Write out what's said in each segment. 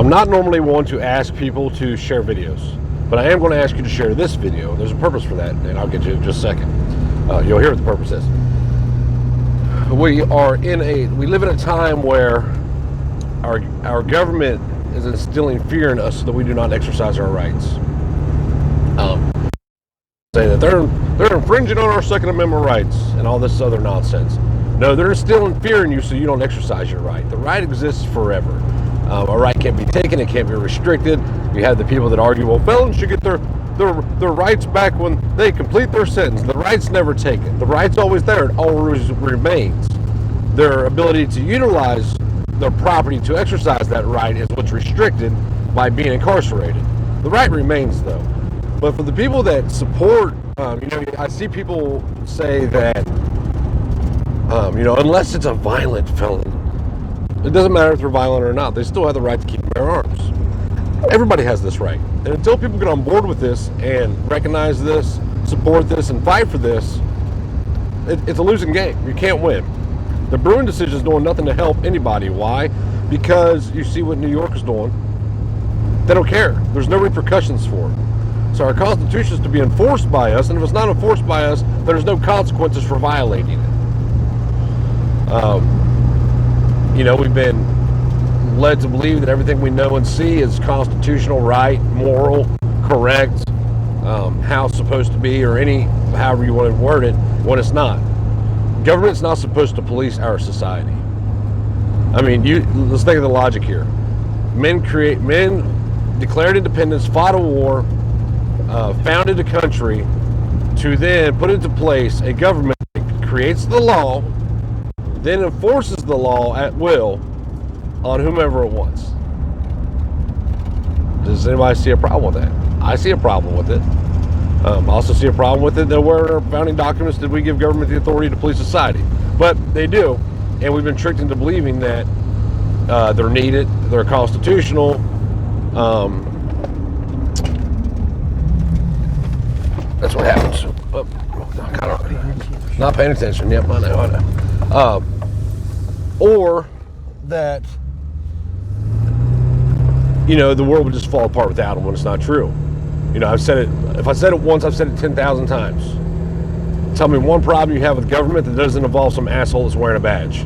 I'm not normally one to ask people to share videos, but I am going to ask you to share this video. There's a purpose for that, and I'll get to it in just a second. You'll hear what the purpose is. We live in a time where our government is instilling fear in us so that we do not exercise our rights. Say that they're infringing on our Second Amendment rights and all this other nonsense. No, they're instilling fear in you so you don't exercise your right. The right exists forever. A right can't be taken, it can't be restricted. You have the people that argue, well, felons should get their rights back when they complete their sentence. The right's never taken. The right's always there. It always remains. Their ability to utilize their property to exercise that right is what's restricted by being incarcerated. The right remains, though. But for the people that support, I see people say that, unless it's a violent felon, it doesn't matter if they're violent or not, they still have the right to keep their arms. Everybody has this right. And until people get on board with this and recognize this, support this, and fight for this, it's a losing game. You can't win. The Bruen decision is doing nothing to help anybody. Why? Because you see what New York is doing. They don't care. There's no repercussions for it. So our Constitution is to be enforced by us, and if it's not enforced by us, there's no consequences for violating it. We've been led to believe that everything we know and see is constitutional, right, moral, correct, how it's supposed to be, or however you want to word it, when it's not. Government's not supposed to police our society. Let's think of the logic here. Men declared independence, fought a war, founded a country, to then put into place a government that creates the law, then enforces the law at will on whomever it wants. Does anybody see a problem with that? I see a problem with it. I also see a problem with it that where in our founding documents did we give government the authority to police society? But they do, and we've been tricked into believing that they're needed, they're constitutional. That's what happens. Not paying attention. Yep, I know. Or that, the world would just fall apart without them when it's not true. I've said it. If I said it once, I've said it 10,000 times. Tell me one problem you have with government that doesn't involve some asshole that's wearing a badge.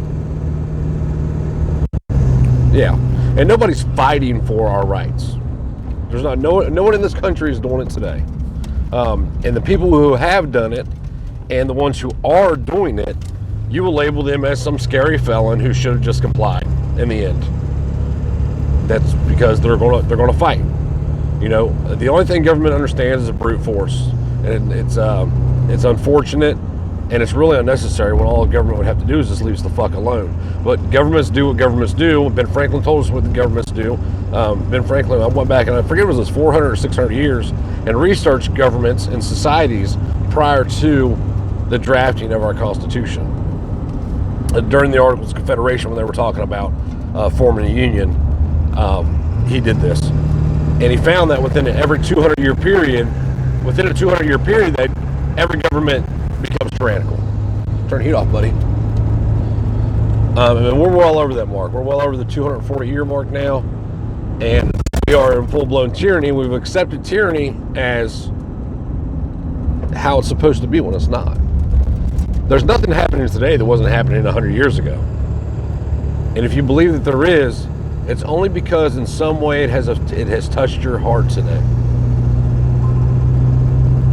Yeah, and nobody's fighting for our rights. There's no one in this country is doing it today. And the people who have done it, and the ones who are doing it, you will label them as some scary felon who should have just complied in the end. That's because they're going to fight. The only thing government understands is a brute force, and it's unfortunate, and it's really unnecessary when all the government would have to do is just leave us the fuck alone. But governments do what governments do. Ben Franklin told us what the governments do. Ben Franklin, I went back and I forget it was 400 or 600 years and researched governments and societies prior to the drafting of our Constitution. During the Articles of Confederation, when they were talking about forming a union, he did this. And he found that within a 200-year period, that every government becomes tyrannical. Turn the heat off, buddy. And we're well over that mark. We're well over the 240-year mark now, and we are in full-blown tyranny. We've accepted tyranny as how it's supposed to be when it's not. There's nothing happening today that wasn't happening 100 years ago. And if you believe that there is, it's only because in some way it has touched your heart today.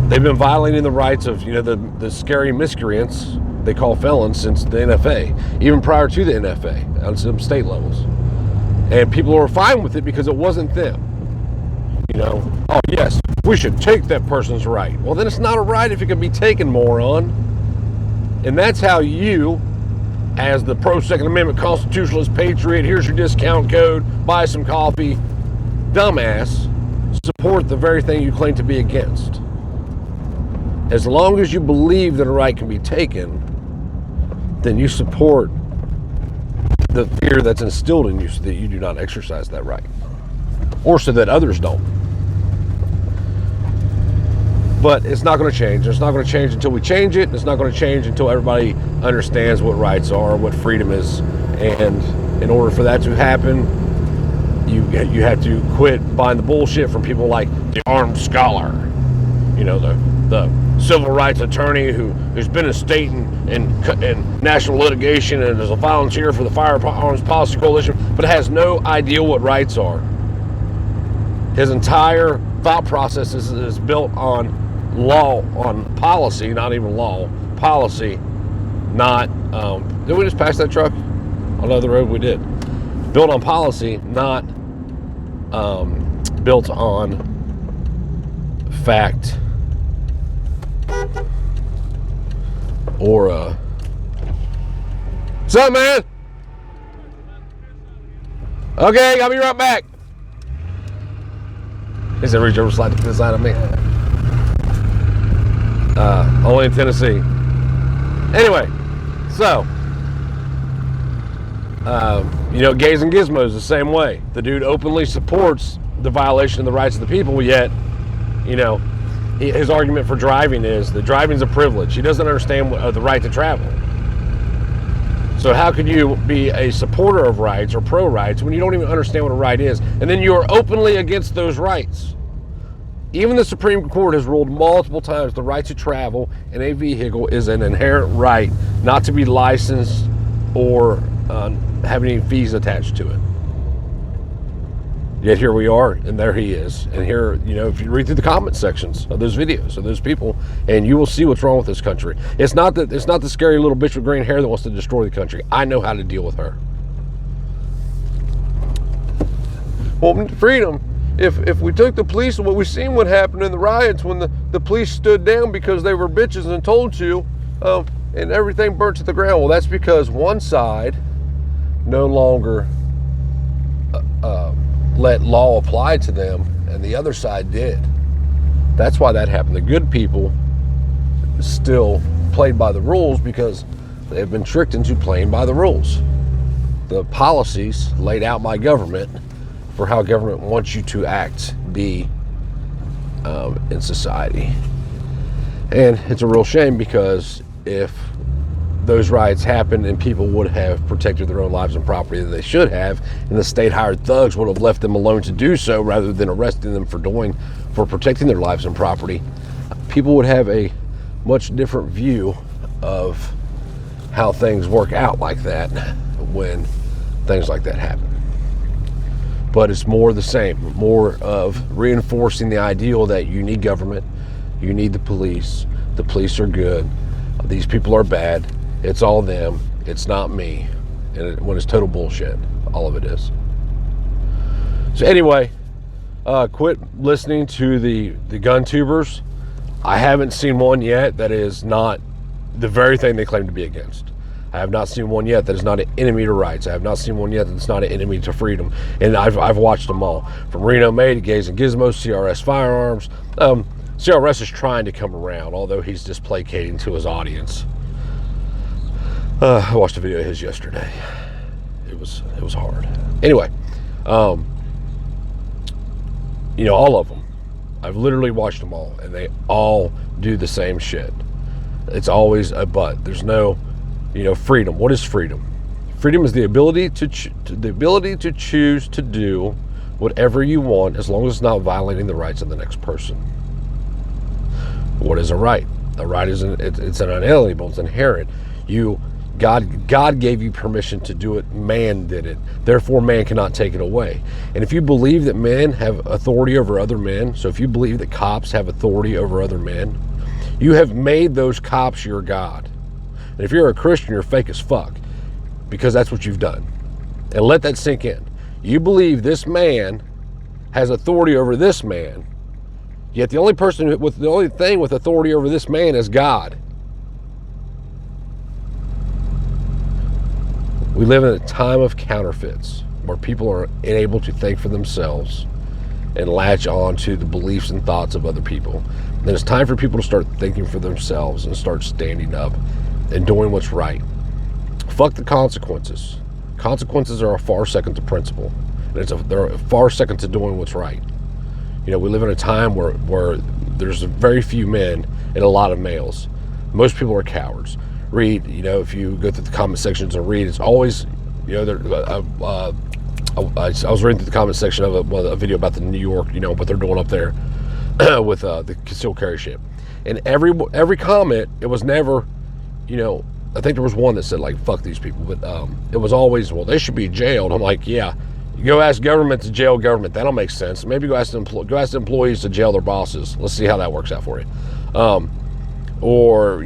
They've been violating the rights of the scary miscreants they call felons since the NFA, even prior to the NFA on some state levels. And people are fine with it because it wasn't them. Oh yes, we should take that person's right. Well, then it's not a right if it can be taken, moron. And that's how you, as the pro-Second Amendment constitutionalist patriot, here's your discount code, buy some coffee, dumbass, support the very thing you claim to be against. As long as you believe that a right can be taken, then you support the fear that's instilled in you so that you do not exercise that right, or so that others don't. But it's not going to change. It's not going to change until we change it. It's not going to change until everybody understands what rights are, what freedom is. And in order for that to happen, You have to quit buying the bullshit from people like the armed scholar, the civil rights attorney who's been in state and national litigation and is a volunteer for the Firearms Policy Coalition, but has no idea what rights are. His entire thought process is built on law, on policy, not even law, policy, not, did we just pass that truck on another road? We did. Built on policy, not built on fact or what's up, man? Okay, I'll be right back. He said reach over, slide to the side of me. Only in Tennessee. Anyway, so Gays and Gizmos the same way. The dude openly supports the violation of the rights of the people, yet, his argument for driving is that driving's a privilege. He doesn't understand the right to travel. So how could you be a supporter of rights or pro-rights when you don't even understand what a right is? And then you are openly against those rights. Even the Supreme Court has ruled multiple times the right to travel in a vehicle is an inherent right, not to be licensed or have any fees attached to it. Yet here we are, and there he is. And here, if you read through the comment sections of those videos of those people, and you will see what's wrong with this country. It's not the scary little bitch with green hair that wants to destroy the country. I know how to deal with her. Well, freedom. If we took the police, what we've seen what happened in the riots when the police stood down because they were bitches and told to, and everything burnt to the ground. Well, that's because one side no longer let law apply to them, and the other side did. That's why that happened. The good people still played by the rules because they've been tricked into playing by the rules. The policies laid out by government for how government wants you to be in society. And it's a real shame because if those riots happened and people would have protected their own lives and property that they should have, and the state hired thugs would have left them alone to do so rather than arresting them for protecting their lives and property, people would have a much different view of how things work out like that when things like that happen. But it's more the same, more of reinforcing the ideal that you need government, you need the police are good, these people are bad, it's all them, it's not me, and when it's total bullshit, all of it is. So anyway, quit listening to the gun tubers. I haven't seen one yet that is not the very thing they claim to be against. I have not seen one yet that is not an enemy to rights. I have not seen one yet that's not an enemy to freedom. And I've watched them all. From Reno May to Gays and Gizmos, CRS Firearms. CRS is trying to come around, although he's just placating to his audience. I watched a video of his yesterday. It was hard. Anyway, all of them. I've literally watched them all, and they all do the same shit. It's always a but. There's no, freedom. What is freedom? Freedom is the ability to choose to do whatever you want as long as it's not violating the rights of the next person. What is a right? A right is it's an unalienable. It's inherent. God gave you permission to do it. Man did it. Therefore, man cannot take it away. And if you believe that men have authority over other men, so if you believe that cops have authority over other men, you have made those cops your God. And if you're a Christian, you're fake as fuck, because that's what you've done. And let that sink in. You believe this man has authority over this man, yet the only thing with authority over this man is God. We live in a time of counterfeits where people are unable to think for themselves and latch on to the beliefs and thoughts of other people. And it's time for people to start thinking for themselves and start standing up and doing what's right. Fuck the consequences. Consequences are a far second to principle. And they're a far second to doing what's right. We live in a time where there's very few men and a lot of males. Most people are cowards. Read, if you go through the comment sections and read, it's always, I was reading through the comment section of a video about the New York, what they're doing up there with the concealed carry shit. And every comment, it was never, I think there was one that said like, fuck these people, but it was always, well, they should be jailed. I'm like, yeah, you go ask government to jail government. That'll make sense. Maybe go ask the employees to jail their bosses. Let's see how that works out for you. Or,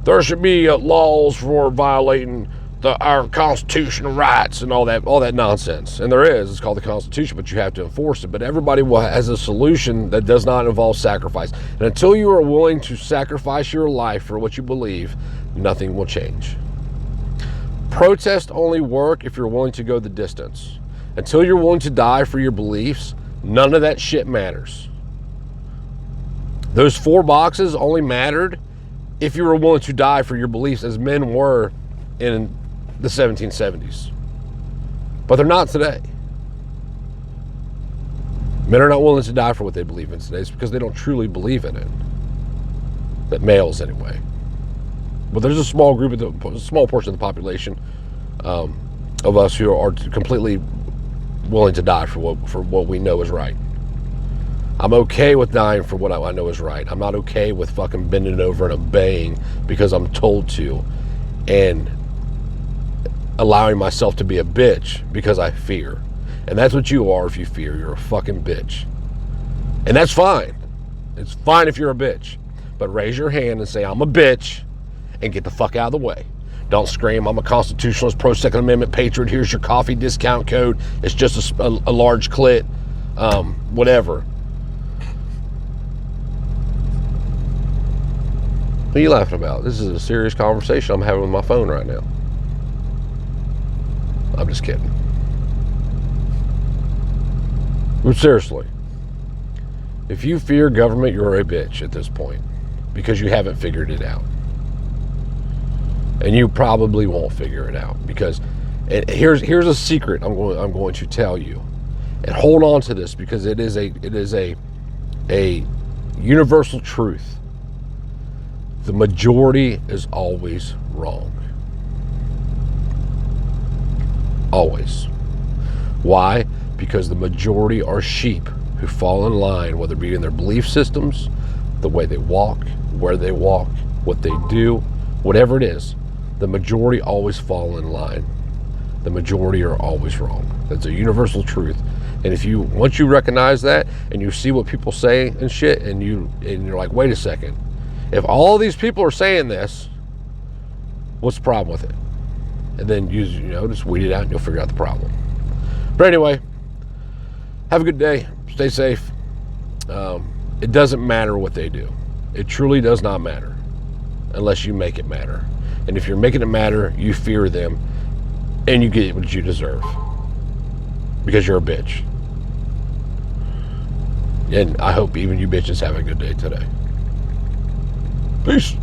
there should be laws for violating our constitutional rights and all that nonsense. And there is. It's called the Constitution, but you have to enforce it. But everybody has a solution that does not involve sacrifice. And until you are willing to sacrifice your life for what you believe, nothing will change. Protests only work if you're willing to go the distance. Until you're willing to die for your beliefs, none of that shit matters. Those 4 boxes only mattered if you were willing to die for your beliefs, as men were in the 1770s. But they're not today. Men are not willing to die for what they believe in today. It's because they don't truly believe in it. That males, anyway. But there's a small portion of the population of us who are completely willing to die for what we know is right. I'm okay with dying for what I know is right. I'm not okay with fucking bending over and obeying because I'm told to, and allowing myself to be a bitch because I fear. And that's what you are if you fear. You're a fucking bitch. And that's fine. It's fine if you're a bitch. But raise your hand and say, I'm a bitch, and get the fuck out of the way. Don't scream, I'm a constitutionalist, pro-Second Amendment patriot, here's your coffee discount code, it's just a large clit, whatever. What are you laughing about? This is a serious conversation I'm having with my phone right now. I'm just kidding. But seriously, if you fear government, you're a bitch at this point because you haven't figured it out. And you probably won't figure it out because here's a secret I'm going to tell you. And hold on to this because it is a universal truth. The majority is always wrong. Always. Why? Because the majority are sheep who fall in line, whether it be in their belief systems, the way they walk, where they walk, what they do, whatever it is. The majority always fall in line. The majority are always wrong. That's a universal truth. And once you recognize that and you see what people say and shit, and you're like, wait a second, if all these people are saying this, what's the problem with it? And then you just weed it out and you'll figure out the problem. But anyway, have a good day. Stay safe. It doesn't matter what they do. It truly does not matter unless you make it matter. And if you're making it matter, you fear them and you get what you deserve because you're a bitch. And I hope even you bitches have a good day today. Peace.